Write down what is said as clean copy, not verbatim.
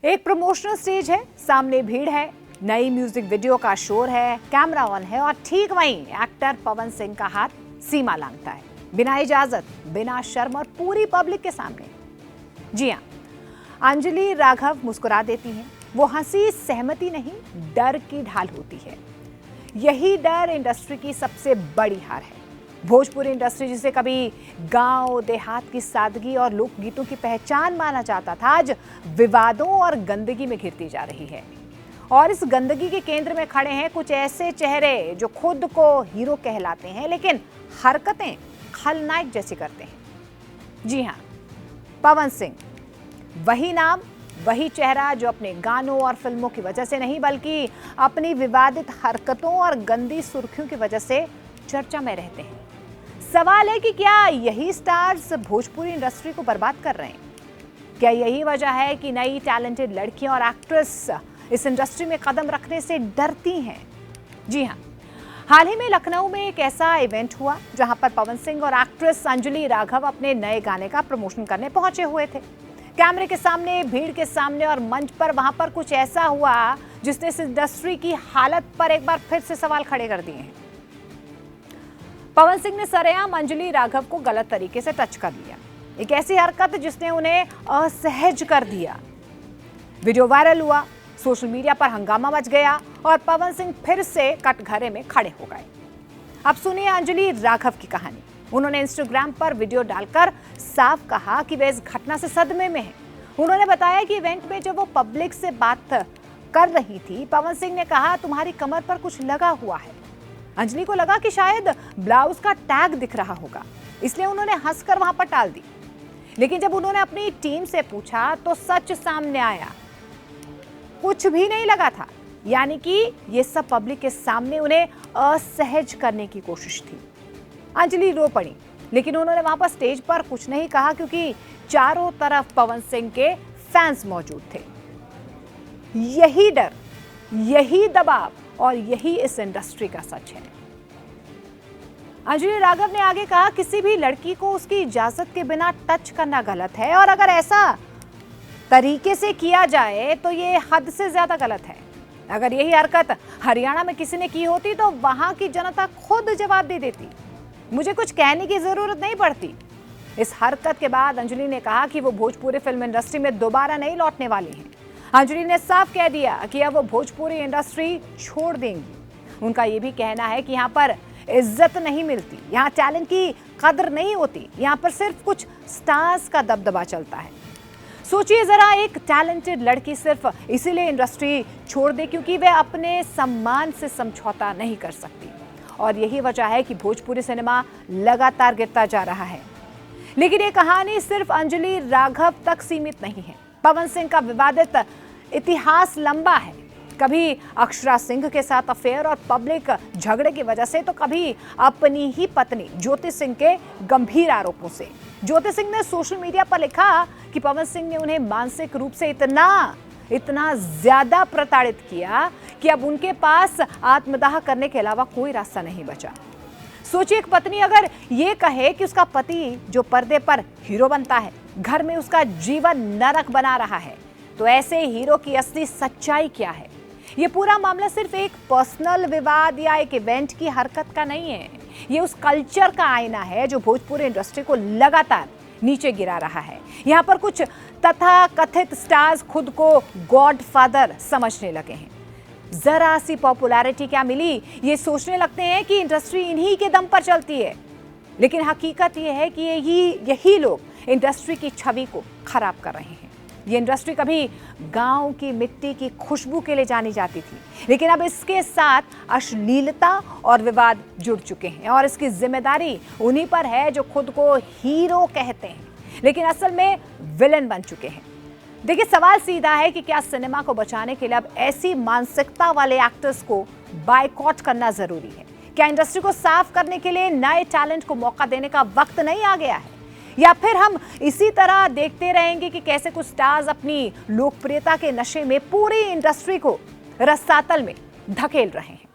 एक promotional stage है, सामने भीड़ है, नई म्यूजिक वीडियो का शोर है, कैमरा ऑन है और ठीक वहीं एक्टर पवन सिंह का हाथ सीमा लांघता है, बिना इजाजत, बिना शर्म और पूरी पब्लिक के सामने। जी हाँ, अंजलि राघव मुस्कुरा देती हैं। वो हंसी सहमति नहीं, डर की ढाल होती है। यही डर इंडस्ट्री की सबसे बड़ी हार है। भोजपुरी इंडस्ट्री जिसे कभी गांव देहात की सादगी और लोकगीतों की पहचान माना जाता था, आज विवादों और गंदगी में घिरती जा रही है। और इस गंदगी के केंद्र में खड़े हैं कुछ ऐसे चेहरे जो खुद को हीरो कहलाते हैं, लेकिन हरकतें खलनायक जैसी करते हैं। जी हाँ, पवन सिंह, वही नाम, वही चेहरा जो अपने गानों और फिल्मों की वजह से नहीं, बल्कि अपनी विवादित हरकतों और गंदी सुर्खियों की वजह से चर्चा में रहते हैं। सवाल है कि क्या यही स्टार्स भोजपुरी इंडस्ट्री को बर्बाद कर रहे हैं? क्या यही वजह है कि नई टैलेंटेड लड़कियां और एक्ट्रेस इस इंडस्ट्री में कदम रखने से डरती हैं? जी हाँ, हाल ही में लखनऊ में एक ऐसा इवेंट हुआ जहां पर पवन सिंह और एक्ट्रेस अंजलि राघव अपने नए गाने का प्रमोशन करने पहुंचे हुए थे। कैमरे के सामने, भीड़ के सामने और मंच पर वहां पर कुछ ऐसा हुआ जिसने इस इंडस्ट्री की हालत पर एक बार फिर से सवाल खड़े कर दिए हैं। पवन सिंह ने सरेआम अंजलि राघव को गलत तरीके से टच कर लिया, एक ऐसी हरकत जिसने उन्हें असहज कर दिया। वीडियो वायरल हुआ, सोशल मीडिया पर हंगामा मच गया और पवन सिंह फिर से कटघरे में खड़े हो गए। अब सुनिए अंजलि राघव की कहानी। उन्होंने इंस्टाग्राम पर वीडियो डालकर साफ कहा कि वे इस घटना से सदमे में हैं। उन्होंने बताया कि इवेंट में जब वो पब्लिक से बात कर रही थी, पवन सिंह ने कहा, तुम्हारी कमर पर कुछ लगा हुआ है। अंजलि को लगा कि शायद ब्लाउज का टैग दिख रहा होगा, इसलिए उन्होंने हंसकर वहां पर टाल दी। लेकिन जब उन्होंने अपनी टीम से पूछा तो सच सामने आया, कुछ भी नहीं लगा था। यानी कि ये सब पब्लिक के सामने उन्हें असहज करने की कोशिश थी। अंजलि रो पड़ी, लेकिन उन्होंने वहां पर स्टेज पर कुछ नहीं कहा क्योंकि चारों तरफ पवन सिंह के फैंस मौजूद थे। यही डर, यही दबाव और यही इस इंडस्ट्री का सच है। अंजलि राघव ने आगे कहा, किसी भी लड़की को उसकी इजाजत के बिना टच करना गलत है और अगर ऐसा तरीके से किया जाए तो ये हद से ज्यादा गलत है। अगर यही हरकत हरियाणा में किसी ने की होती तो वहां की जनता खुद जवाब दे देती, मुझे कुछ कहने की जरूरत नहीं पड़ती। इस हरकत के बाद अंजलि ने कहा कि वो भोजपुरी फिल्म इंडस्ट्री में दोबारा नहीं लौटने वाली हैं। अंजलि ने साफ कह दिया कि अब वो भोजपुरी इंडस्ट्री छोड़ देंगी। उनका ये भी कहना है कि यहाँ पर इज्जत नहीं मिलती, यहाँ टैलेंट की कदर नहीं होती, यहाँ पर सिर्फ कुछ स्टार्स का दबदबा चलता है। सोचिए जरा, एक टैलेंटेड लड़की सिर्फ इसीलिए इंडस्ट्री छोड़ दे क्योंकि वे अपने सम्मान से समझौता नहीं कर सकती। और यही वजह है कि भोजपुरी सिनेमा लगातार गिरता जा रहा है। लेकिन ये कहानी सिर्फ अंजलि राघव तक सीमित नहीं है। पवन सिंह का विवादित इतिहास लंबा है। कभी अक्षरा सिंह के साथ अफेयर और पब्लिक झगड़े की वजह से, तो कभी अपनी ही पत्नी ज्योति सिंह के गंभीर आरोपों से। ज्योति सिंह ने सोशल मीडिया पर लिखा कि पवन सिंह ने उन्हें मानसिक रूप से इतना ज्यादा प्रताड़ित किया कि अब उनके पास आत्मदाह करने के अलावा कोई रास्ता नहीं बचा। सोचिए, एक पत्नी अगर ये कहे कि उसका पति जो पर्दे पर हीरो बनता है, घर में उसका जीवन नरक बना रहा है, तो ऐसे हीरो की असली सच्चाई क्या है? ये पूरा मामला सिर्फ एक पर्सनल विवाद या एक इवेंट की हरकत का नहीं है। ये उस कल्चर का आईना है जो भोजपुरी इंडस्ट्री को लगातार नीचे गिरा रहा है। यहाँ पर कुछ तथाकथित स्टार्स खुद को गॉडफादर समझने लगे हैं। जरा सी पॉपुलैरिटी क्या मिली, ये सोचने लगते हैं कि इंडस्ट्री इन्हीं के दम पर चलती है। लेकिन हकीकत ये है कि यही लोग इंडस्ट्री की छवि को खराब कर रहे हैं। ये इंडस्ट्री कभी गांव की मिट्टी की खुशबू के लिए जानी जाती थी, लेकिन अब इसके साथ अश्लीलता और विवाद जुड़ चुके हैं और इसकी जिम्मेदारी उन्हीं पर है जो खुद को हीरो कहते हैं लेकिन असल में विलेन बन चुके हैं। देखिए, सवाल सीधा है कि क्या सिनेमा को बचाने के लिए अब ऐसी मानसिकता वाले एक्टर्स को बायकॉट करना जरूरी है? क्या इंडस्ट्री को साफ करने के लिए नए टैलेंट को मौका देने का वक्त नहीं आ गया है? या फिर हम इसी तरह देखते रहेंगे कि कैसे कुछ स्टार्स अपनी लोकप्रियता के नशे में पूरी इंडस्ट्री को रसातल में धकेल रहे हैं?